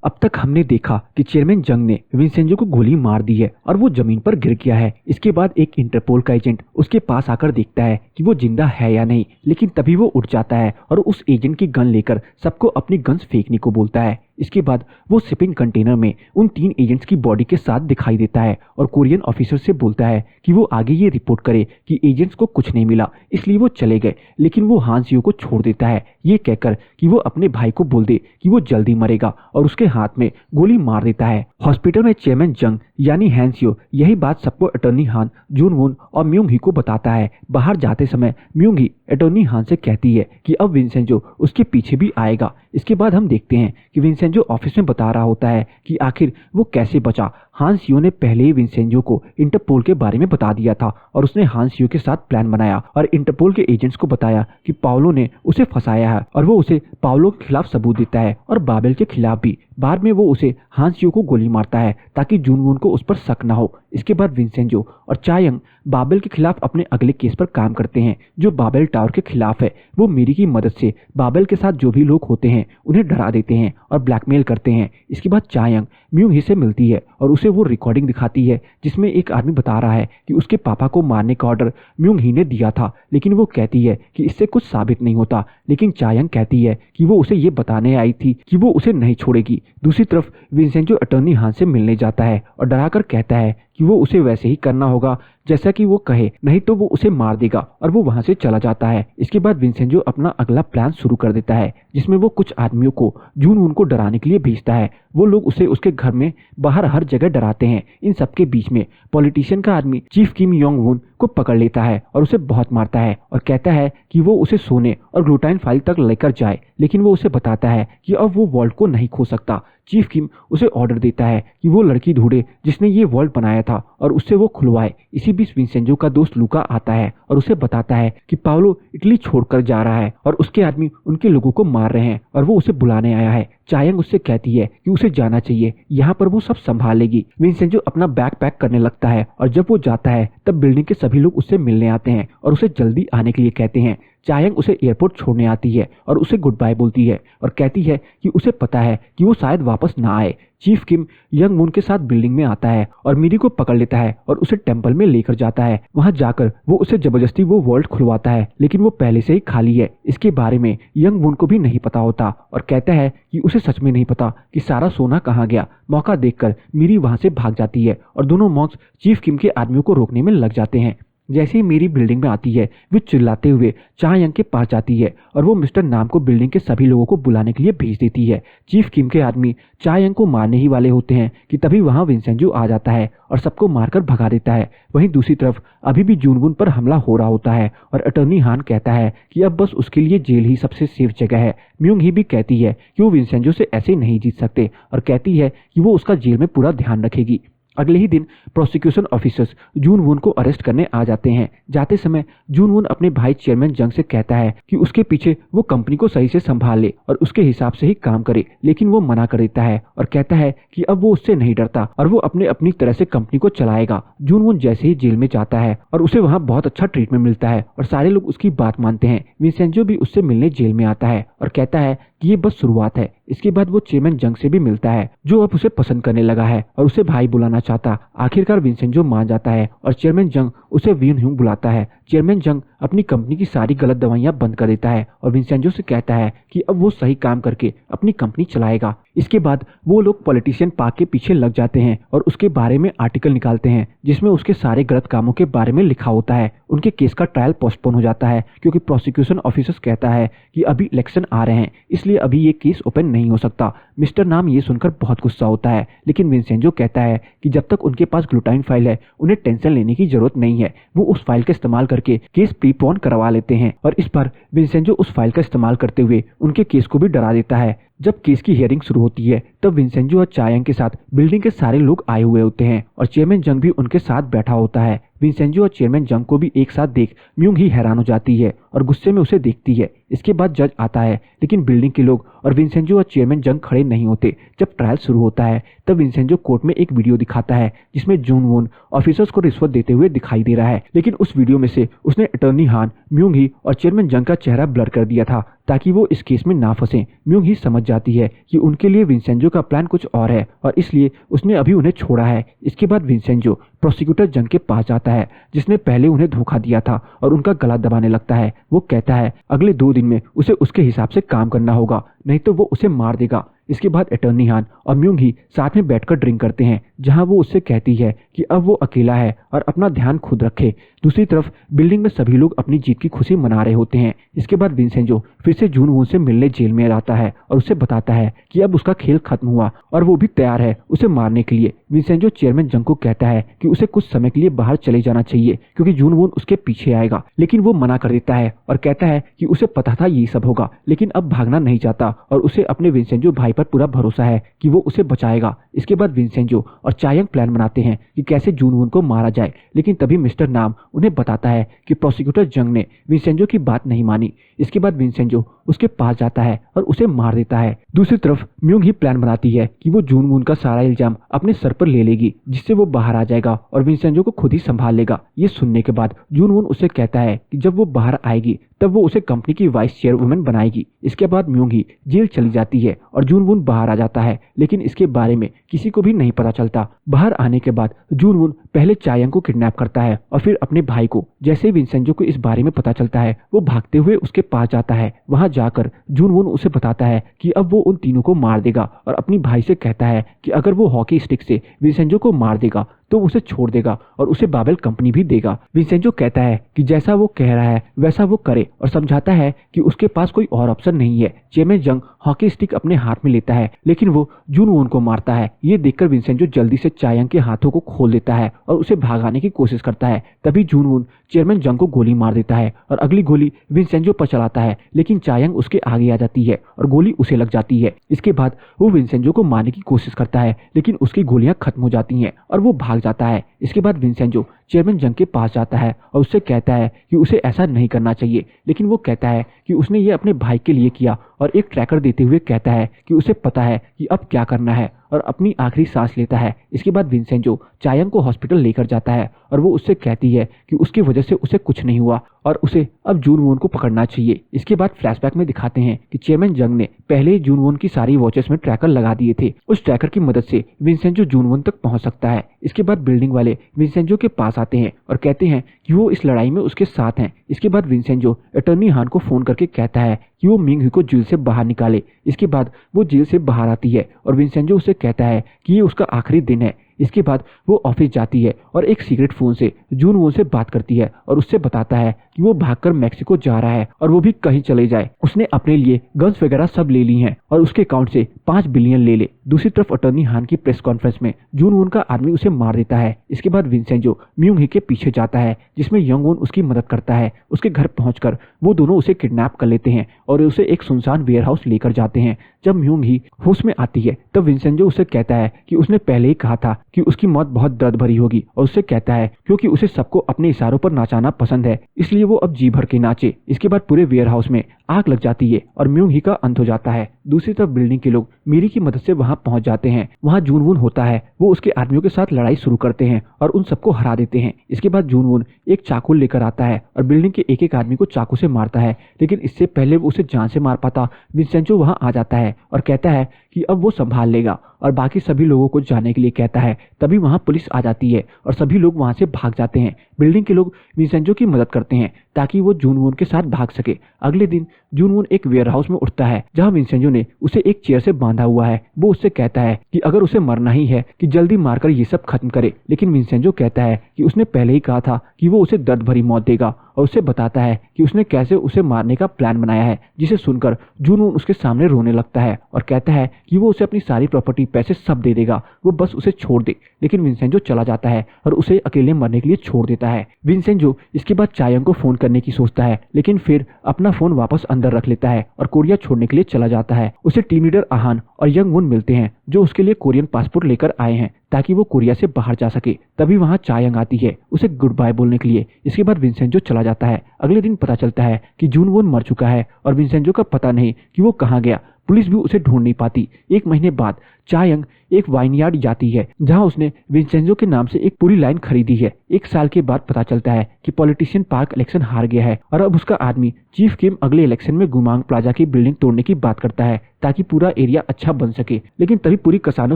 अब तक हमने देखा कि चेयरमैन जंग ने विंसेंजो को गोली मार दी है और वो जमीन पर गिर गया है। इसके बाद एक इंटरपोल का एजेंट उसके पास आकर देखता है कि वो जिंदा है या नहीं, लेकिन तभी वो उठ जाता है और उस एजेंट की गन लेकर सबको अपनी गन्स फेंकने को बोलता है। इसके बाद वो शिपिंग कंटेनर में उन 3 एजेंट्स की बॉडी के साथ दिखाई देता है और कोरियन ऑफिसर से बोलता है कि वो आगे ये रिपोर्ट करे कि एजेंट्स को कुछ नहीं मिला, इसलिए वो चले गए। लेकिन वो हांसियो को छोड़ देता है ये कहकर कि वो अपने भाई को बोल दे कि वो जल्दी मरेगा और उसके हाथ में गोली मार देता है। हॉस्पिटल में चेयरमैन जंग यानी हांसियो यही बात सबको अटॉर्नी हान, जून वून और म्यूंग ही को बताता है। बाहर जाते समय म्यूंग ही अटॉर्नी हान से कहती है कि अब विंसेंजो उसके पीछे भी आएगा। इसके बाद हम देखते हैं कि विंसेंजो ऑफिस में बता रहा होता है कि आखिर वो कैसे बचा। हांसियो ने पहले ही विंसेंजो को इंटरपोल के बारे में बता दिया था और उसने हांसियो के साथ प्लान बनाया और इंटरपोल के एजेंट्स को बताया कि पाओलो ने उसे फंसाया है और वो उसे पाओलो के खिलाफ सबूत देता है और बाबेल के खिलाफ भी। बाद में वो उसे हांसियो को गोली मारता है ताकि जून वून को उस पर शक न हो। इसके बाद विंसेंजो और चायंग बाबेल के खिलाफ अपने अगले केस पर काम करते हैं जो बाबेल टावर के खिलाफ है। वो मिरी की मदद से बाबेल के साथ जो भी लोग होते हैं उन्हें डरा देते हैं और ब्लैकमेल करते हैं। इसके बाद चायंग म्यूंग ही से मिलती है और उसे वो रिकॉर्डिंग दिखाती है जिसमें एक आदमी बता रहा है कि उसके पापा को मारने का ऑर्डर म्यूंग ही ने दिया था, लेकिन वो कहती है कि इससे कुछ साबित नहीं होता। लेकिन चायंग कहती है कि वो उसे ये बताने आई थी कि वो उसे नहीं छोड़ेगी। दूसरी तरफ विंसेंजो अटॉर्नी हान से मिलने जाता है और डराकर कहता है कि वो उसे वैसे ही करना होगा जैसा कि वो कहे, नहीं तो वो उसे मार देगा और वो वहां से चला जाता है। इसके बाद विंसेंजो अपना अगला प्लान शुरू कर देता है जिसमें वो कुछ आदमियों को जून वून को डराने के लिए भेजता है। वो लोग उसे उसके घर में बाहर हर जगह डराते हैं। इन सबके बीच में पॉलिटिशियन का आदमी चीफ किम योंग वून को पकड़ लेता है और उसे बहुत मारता है और कहता है कि वो उसे सोने और ग्लूटाइन फाइल तक लेकर जाए, लेकिन वो उसे बताता है कि अब वो वॉल्ट को नहीं खो सकता। चीफ किम उसे ऑर्डर देता है कि वो लड़की ढूंढे जिसने ये वॉल्ट बनाया था और उससे वो खुलवाए। इसी बीच विंसेंजो का दोस्त लूका आता है और उसे बताता है कि पाओलो इटली छोड़कर जा रहा है और उसके आदमी उनके लोगों को मार रहे हैं और वो उसे बुलाने आया है। चायंग उससे कहती है कि उसे जाना चाहिए, यहाँ पर वो सब संभाल लेगी। विंसेंजो अपना बैग पैक करने लगता है और जब वो जाता है तब बिल्डिंग के सभी लोग उससे मिलने आते हैं और उसे जल्दी आने के लिए कहते हैं। चायंग उसे एयरपोर्ट छोड़ने आती है और उसे गुड बाय बोलती है और कहती है कि उसे पता है कि वो शायद वापस ना आए। चीफ किम यंग मून के साथ बिल्डिंग में आता है और मिरी को पकड़ लेता है और उसे टेंपल में लेकर जाता है। वहां जाकर वो उसे जबरदस्ती वो वॉल्ट खुलवाता है, लेकिन वो पहले से ही खाली है। इसके बारे में यंग मून को भी नहीं पता होता और कहता है कि उसे सच में नहीं पता कि सारा सोना कहाँ गया। मौका देखकर मिरी वहां से भाग जाती है और दोनों मॉन्क्स चीफ किम के आदमियों को रोकने में लग जाते हैं। जैसे ही मेरी बिल्डिंग में आती है वो चिल्लाते हुए चायंग के पास जाती है और वो मिस्टर नाम को बिल्डिंग के सभी लोगों को बुलाने के लिए भेज देती है। चीफ किम के आदमी चायंग को मारने ही वाले होते हैं कि तभी वहां विंसेंजो आ जाता है और सबको मारकर भगा देता है। वहीं दूसरी तरफ अभी भी जून वून पर हमला हो रहा होता है और अटॉर्नी हान कहता है कि अब बस उसके लिए जेल ही सबसे सेफ जगह है। म्यूंग ही भी कहती है कि वो विंसेंजो से ऐसे नहीं जीत सकते और कहती है कि वो उसका जेल में पूरा ध्यान रखेगी। अगले ही दिन प्रोसिक्यूशन ऑफिसर्स जून वून को अरेस्ट करने आ जाते हैं। जाते समय जून वून अपने भाई चेयरमैन जंग से कहता है कि उसके पीछे वो कंपनी को सही से संभाल ले और उसके हिसाब से ही काम करे, लेकिन वो मना कर देता है और कहता है कि अब वो उससे नहीं डरता और वो अपनी तरह से कंपनी को चलाएगा। जून वून जैसे ही जेल में जाता है और उसे वहाँ बहुत अच्छा ट्रीटमेंट मिलता है और सारे लोग उसकी बात मानते हैं। विंसेंजो भी उससे मिलने जेल में आता है और कहता है कि ये बस शुरुआत है। इसके बाद वो चेयरमैन जंग से भी मिलता है जो अब उसे पसंद करने लगा है और उसे भाई बुलाना चाहता। आखिरकार विंसेंजो मान जाता है और चेयरमैन जंग उसे विन ह्यूंग बुलाता है। चेयरमैन जंग अपनी कंपनी की सारी गलत दवाइयां बंद कर देता है और विंसेंजो से कहता है कि अब वो सही काम करके अपनी कंपनी चलाएगा। इसके बाद वो लोग पॉलिटिशियन पार्क के पीछे लग जाते हैं और उसके बारे में आर्टिकल निकालते हैं जिसमें उसके सारे गलत कामों के बारे में लिखा होता है। उनके केस का ट्रायल पोस्टपोन हो जाता है क्योंकि प्रोसिक्यूशन ऑफिसर्स कहता है कि अभी इलेक्शन आ रहे हैं, इसलिए अभी ये केस ओपन नहीं हो सकता। मिस्टर नाम ये सुनकर बहुत गुस्सा होता है, लेकिन विंसेंजो कहता है कि जब तक उनके पास ग्लूटाइन फाइल है उन्हें टेंशन लेने की जरूरत नहीं है। वो उस फाइल का इस्तेमाल करके केस प्रीपोन करवा लेते हैं और इस बार विंसेंजो उस फाइल का इस्तेमाल करते हुए उनके केस को भी डरा देता है। जब केस की हियरिंग शुरू होती है तब विंसेंजो और चायंग के साथ बिल्डिंग के सारे लोग आए हुए होते हैं और चेयरमैन जंग भी उनके साथ बैठा होता है। विंसेंजो और चेयरमैन जंग को भी एक साथ देख म्यूंग ही हैरान हो जाती है और गुस्से में उसे देखती है। इसके बाद जज आता है, लेकिन बिल्डिंग के लोग और विंसेंजो और चेयरमैन जंग खड़े नहीं होते। जब ट्रायल शुरू होता है तब विंसेंजो कोर्ट में एक वीडियो दिखाता है जिसमें जून वून ऑफिसर्स को रिश्वत देते हुए दिखाई दे रहा है, लेकिन उस वीडियो में से उसने अटॉर्नी हान, म्यूंग ही और चेयरमैन जंग का चेहरा ब्लर कर दिया था ताकि वो इस केस में ना फंसे। म्यूंग ही समझ जाती है कि उनके लिए विंसेंजो का प्लान कुछ और है और इसलिए उसने अभी उन्हें छोड़ा है। इसके बाद विंसेंजो प्रोसिक्यूटर जंग के पास जाता है जिसने पहले उन्हें धोखा दिया था और उनका गला दबाने लगता है। वो कहता है अगले 2 दिन में उसे उसके हिसाब से काम करना होगा, नहीं तो वो उसे मार देगा। इसके बाद अटॉर्नी हान और म्यूंग ही साथ में बैठकर ड्रिंक करते हैं, जहां वो उससे कहती है कि अब वो अकेला है और अपना ध्यान खुद रखे। दूसरी तरफ बिल्डिंग में सभी लोग अपनी जीत की खुशी मना रहे होते हैं। इसके बाद विंसेंजो फिर से जून वून से मिलने जेल में आता है और उसे बताता है कि अब उसका खेल खत्म हुआ और वो भी तैयार है उसे मारने के लिए। विंसेंजो चेयरमैन जंग को कहता है कि उसे कुछ समय के लिए बाहर चले जाना चाहिए क्योंकि जून वून उसके पीछे आएगा, लेकिन वो मना कर देता है और कहता है कि उसे पता था ये सब होगा, लेकिन अब भागना नहीं चाहता और उसे अपने विंसेंजो भाई पर पूरा भरोसा है कि वो उसे बचाएगा। इसके बाद विंसेंजो और चायंग प्लान बनाते हैं कि कैसे जून वून को मारा जाए, लेकिन तभी मिस्टर नाम उन्हें बताता है कि प्रोसिक्यूटर जंग ने विंसेंजो की बात नहीं मानी। इसके बाद विंसेंजो उसके पास जाता है और उसे मार देता है। दूसरी तरफ म्यूंग ही प्लान बनाती है कि वो जून वून का सारा इल्जाम अपने सर पर ले लेगी, जिससे वो बाहर आ जाएगा और विंसेंजो को खुद ही संभाल लेगा। ये सुनने के बाद जून वून उसे कहता है कि जब वो बाहर आएगी तब वो उसे कंपनी की वाइस चेयरवुमन बनाएगी। इसके बाद म्यूंग ही जेल चली जाती है और जून वून बाहर आ जाता है, लेकिन इसके बारे में किसी को भी नहीं पता चलता। बाहर आने के बाद जून वून पहले चायंग को किडनैप करता है और फिर अपने भाई को। जैसे ही विंसेंजो को इस बारे में पता चलता है वो भागते हुए उसके पास जाता है। वहां जाकर जून वून उसे बताता है कि अब वो उन तीनों को मार देगा और अपनी भाई से कहता है कि अगर वो हॉकी स्टिक से विंसेंजो को मार देगा तो उसे छोड़ देगा और उसे बाबेल कंपनी भी देगा। विंसेंजो कहता है कि जैसा वो कह रहा है वैसा वो करे और समझाता है कि उसके पास कोई और ऑप्शन नहीं है। चेयरमैन जंग हॉकी स्टिक अपने हाथ में लेता है, लेकिन वो जून वून को मारता है। ये देखकर विंसेंजो जल्दी से चायंग के हाथों को खोल देता है और उसे भागाने की कोशिश करता है। तभी जून वून चेयरमैन जंग को गोली मार देता है और अगली गोली विंसेंजो पर चलाता है, लेकिन चायंग उसके आगे आ जाती है और गोली उसे लग जाती है। इसके बाद वो विंसेंजो को मारने की कोशिश करता है, लेकिन उसकी गोलियां खत्म हो जाती हैं और वो भाग जाता है। इसके बाद विंसेंजो चेयरमैन जंग के पास जाता है और उससे कहता है कि उसे ऐसा नहीं करना चाहिए, लेकिन वो कहता है कि उसने ये अपने भाई के लिए किया और एक ट्रैकर देते हुए कहता है कि उसे पता है कि अब क्या करना है और अपनी आखिरी सांस लेता है। इसके बाद विंसेंजो चायंग को हॉस्पिटल लेकर जाता है और वो उससे कहती है कि उसकी वजह से उसे कुछ नहीं हुआ और उसे अब जून वून को पकड़ना चाहिए। इसके बाद फ्लैशबैक में दिखाते हैं कि चेयरमैन जंग ने पहले ही जून वून की सारी वॉचेस में ट्रैकर लगा दिए थे। उस ट्रैकर की मदद से विंसेंजो जून वून तक पहुंच सकता है। इसके बाद बिल्डिंग वाले विंसेंजो के पास आते हैं और कहते हैं कि वो इस लड़ाई में उसके साथ हैं। इसके बाद विंसेंजो अटॉर्नी हान को फोन करके कहता है कि वो मिंग ही को जेल से बाहर निकाले। इसके बाद वो जेल से बाहर आती है और विंसेंजो उसे कहता है कि ये उसका आखिरी दिन है। इसके बाद वो ऑफिस जाती है और एक सीक्रेट फोन से जून वून से बात करती है और उससे बताता है कि वो भागकर मैक्सिको जा रहा है और वो भी कहीं चले जाए। उसने अपने लिए गन्स वगैरह सब ले ली हैं और उसके अकाउंट से 5 बिलियन ले ले। दूसरी तरफ अटॉर्नी हान की प्रेस कॉन्फ्रेंस में जून वून का आदमी उसे मार देता है। इसके बाद विंसेंजो म्यूंग ही के पीछे जाता है, जिसमें यंग वून उसकी मदद करता है। उसके घर पहुंचकर वो दोनों उसे किडनैप कर लेते हैं और उसे एक सुनसान वेयरहाउस लेकर जाते हैं। जब म्यूंग ही होश में आती है तब विंसेंजो उसे कहता है कि उसने पहले ही कहा था कि उसकी मौत बहुत दर्द भरी होगी और उससे कहता है क्योंकि उसे सबको अपने इशारों पर नाचाना पसंद है, इसलिए वो अब जी भर के नाचे। इसके बाद पूरे वेयरहाउस में आग लग जाती है और म्यूंग ही का अंत हो जाता है। दूसरी तरफ बिल्डिंग के लोग मीरी की मदद से वहां पहुंच जाते हैं। वहां जून वून होता है। वो उसके आदमियों के साथ लड़ाई शुरू करते हैं और उन सबको हरा देते हैं। इसके बाद जून वून एक चाकू लेकर आता है और बिल्डिंग के एक एक आदमी को चाकू से मारता है, लेकिन इससे पहले वो उसे जान से मार पाता विंसेंजो वहां आ जाता है और कहता है कि अब वो संभाल लेगा और बाकी सभी लोगों को जाने के लिए कहता है। तभी वहां पुलिस आ जाती है और सभी लोग वहां से भाग जाते हैं। बिल्डिंग के लोग विंसेंजो की मदद करते हैं ताकि वो जून वून के साथ भाग सके। अगले दिन जून वून एक वेयरहाउस में उठता है जहां विंसेंजो ने उसे एक चेयर से बांधा हुआ है। वो उससे कहता है कि अगर उसे मरना ही है कि जल्दी मारकर ये सब खत्म करे, लेकिन विंसेंजो कहता है कि उसने पहले ही कहा था कि वो उसे दर्द भरी मौत देगा और उसे बताता है कि उसने कैसे उसे मारने का प्लान बनाया है। जिसे सुनकर जून वून उसके सामने रोने लगता है और कहता है कि वो उसे अपनी सारी प्रॉपर्टी पैसे सब दे देगा, वो बस उसे छोड़ दे। लेकिन विंसेंजो चला जाता है और उसे अकेले मरने के लिए छोड़ देता है। विंसेंजो इसके बाद चायंग को फोन करके करने की सोचता है, लेकिन फिर अपना फोन वापस अंदर रख लेता है और कोरिया छोड़ने के लिए चला जाता है। उसे टीम लीडर आहान और यंग वुन मिलते हैं, जो उसके लिए कोरियन पासपोर्ट लेकर आए हैं ताकि वो कोरिया से बाहर जा सके। तभी वहाँ चायंग आती है उसे गुड बाय बोलने के लिए। इसके बाद विंसेंजो चला जाता है। अगले दिन पता चलता है कि जून वुन मर चुका है और विंसेंजो का पता नहीं कि वो कहाँ गया। पुलिस भी उसे ढूंढ नहीं पाती। एक महीने बाद चायंग एक वाइनयार्ड जाती है, जहां उसने विंसेंजो के नाम से एक पूरी लाइन खरीदी है। एक साल के बाद पता चलता है कि पॉलिटिशियन पार्क इलेक्शन हार गया है और अब उसका आदमी चीफ किम अगले इलेक्शन में गुमांग प्लाजा की बिल्डिंग तोड़ने की बात करता है ताकि पूरा एरिया अच्छा बन सके। लेकिन तभी पूरी कसानो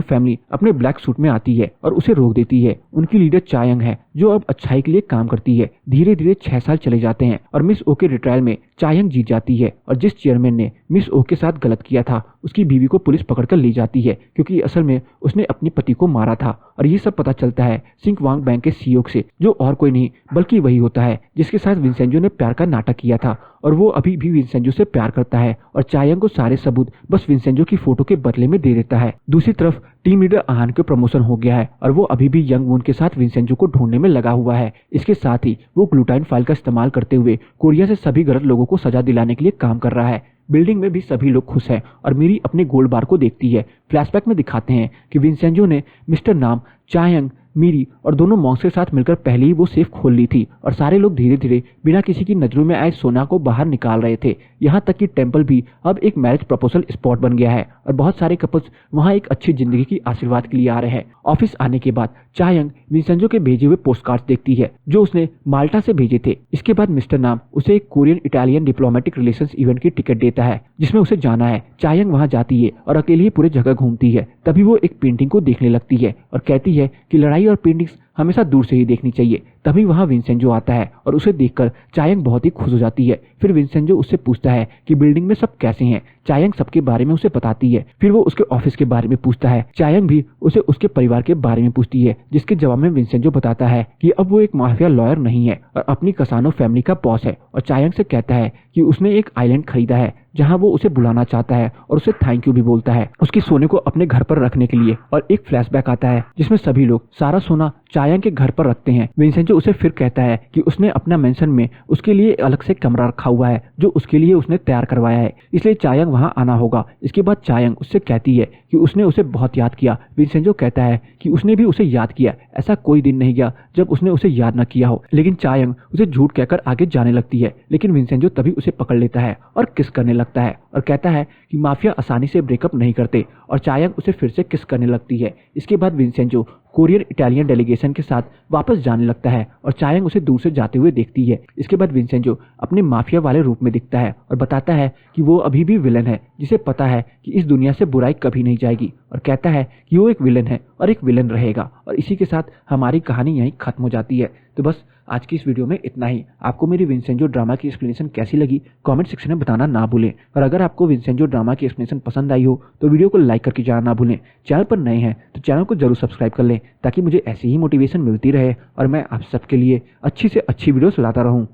फैमिली अपने ब्लैक सूट में आती है और उसे रोक देती है। उनकी लीडर चायंग है, जो अब अच्छाई के लिए काम करती है। धीरे धीरे 6 साल चले जाते हैं और मिस ओ के रिट्रायल में चायंग जीत जाती है और जिस चेयरमैन ने मिस ओ के साथ गलत किया था उसकी बीवी को पुलिस पकड़कर ले जाती है, क्योंकि असल में उसने अपने पति को मारा था। और ये सब पता चलता है सिंकवांग बैंक के सीईओ से, जो और कोई नहीं बल्कि वही होता है जिसके साथ विंसेंजो ने प्यार का नाटक किया था। और वो अभी भी विंसेंजो से प्यार करता है और चायंग को सारे सबूत बस विंसेंजो की फोटो के बदले में दे देता है। दूसरी तरफ टीम लीडर आहान के प्रमोशन हो गया है और वो अभी भी यंग वुन के साथ विंसेंजो को ढूंढने में लगा हुआ है। इसके साथ ही वो ग्लूटाइन फाइल का इस्तेमाल करते हुए कोरिया से सभी गलत लोगों को सजा दिलाने के लिए काम कर रहा है। बिल्डिंग में भी सभी लोग खुश हैं और मीरी अपने गोल्ड बार को देखती है। फ्लैशबैक में दिखाते हैं कि विंसेंजो ने मिस्टर नाम, चायंग, मीरी और दोनों मॉन्क्स के साथ मिलकर पहले ही वो सेफ खोल ली थी और सारे लोग धीरे धीरे बिना किसी की नजरों में आए सोना को बाहर निकाल रहे थे। यहाँ तक कि टेम्पल भी अब एक मैरिज प्रपोजल स्पॉट बन गया है और बहुत सारे कपल्स वहाँ एक अच्छी जिंदगी की आशीर्वाद के लिए आ रहे हैं। ऑफिस आने के बाद चायंग विंसेंजो के भेजे हुए पोस्ट कार्ड देखती है जो उसने माल्टा से भेजे थे। इसके बाद मिस्टर नाम उसे एक Korean Italian diplomatic relations event की टिकट देता है जिसमें उसे जाना है। चायंग वहाँ जाती है और अकेले ही पूरे जगह घूमती है। तभी वो एक पेंटिंग को देखने लगती है और कहती है कि लड़ाई और पेंटिंग्स हमेशा दूर से ही देखनी चाहिए। तभी वहाँ विंसेंजो आता है और उसे देखकर चायंग बहुत ही खुश हो जाती है। फिर विंसेंजो उससे पूछता है कि बिल्डिंग में सब कैसे हैं। चायंग सबके बारे में उसे बताती है। फिर वो उसके ऑफिस के बारे में पूछता है। चायंग भी उसे उसके परिवार के बारे में पूछती है, जिसके जवाब में विंसेंजो बताता है कि अब वो एक माफिया लॉयर नहीं है और अपनी कसानो फैमिली का बॉस है। और चायंग से कहता है कि उसने एक आइलैंड खरीदा है जहां वो उसे बुलाना चाहता है और उसे थैंक यू भी बोलता है उसके सोने को अपने घर पर रखने के लिए। और एक फ्लैशबैक आता है जिसमें सभी लोग सारा सोना चायंग के घर पर रखते हैं। विंसेंजो उसे फिर कहता है कि उसने अपना मेंशन में उसके लिए अलग से कमरा रखा हुआ है जो उसके लिए उसने तैयार करवाया है, इसलिए चायंग वहां आना होगा। इसके बाद चायंग उससे कहती है कि उसने उसे बहुत याद किया। विंसेंजो कहता है कि उसने भी उसे याद किया, ऐसा कोई दिन नहीं गया जब उसने उसे याद न किया हो। लेकिन चायंग उसे झूठ कहकर आगे जाने लगती है, लेकिन विंसेंजो तभी उसे पकड़ लेता है और किस करने लगता है और कहता है कि माफिया आसानी से ब्रेकअप नहीं करते। और चायंग उसे फिर से किस करने लगती है। इसके बाद विंसेंजो कोरियन इटालियन डेलीगेशन के साथ वापस जाने लगता है और चायंग उसे दूर से जाते हुए देखती है। इसके बाद विंसेंजो अपने माफिया वाले रूप में दिखता है और बताता है कि वो अभी भी विलन है, जिसे पता है कि इस दुनिया से बुराई कभी नहीं जाएगी, और कहता है कि वो एक विलन है और एक विलन रहेगा। और इसी के साथ हमारी कहानी यहीं खत्म हो जाती है। तो बस आज की इस वीडियो में इतना ही। आपको मेरी विंसेंजो ड्रामा की एक्सप्लेनेशन कैसी लगी कमेंट सेक्शन में बताना ना भूलें। और अगर आपको विंसेंजो ड्रामा की एक्सप्लेनेशन पसंद आई हो तो वीडियो को लाइक करके जाना ना भूलें। चैनल पर नए हैं तो चैनल को जरूर सब्सक्राइब कर लें ताकि मुझे ऐसी ही मोटिवेशन मिलती रहे और मैं आप सबके लिए अच्छी से अच्छी वीडियोस लाता रहूं।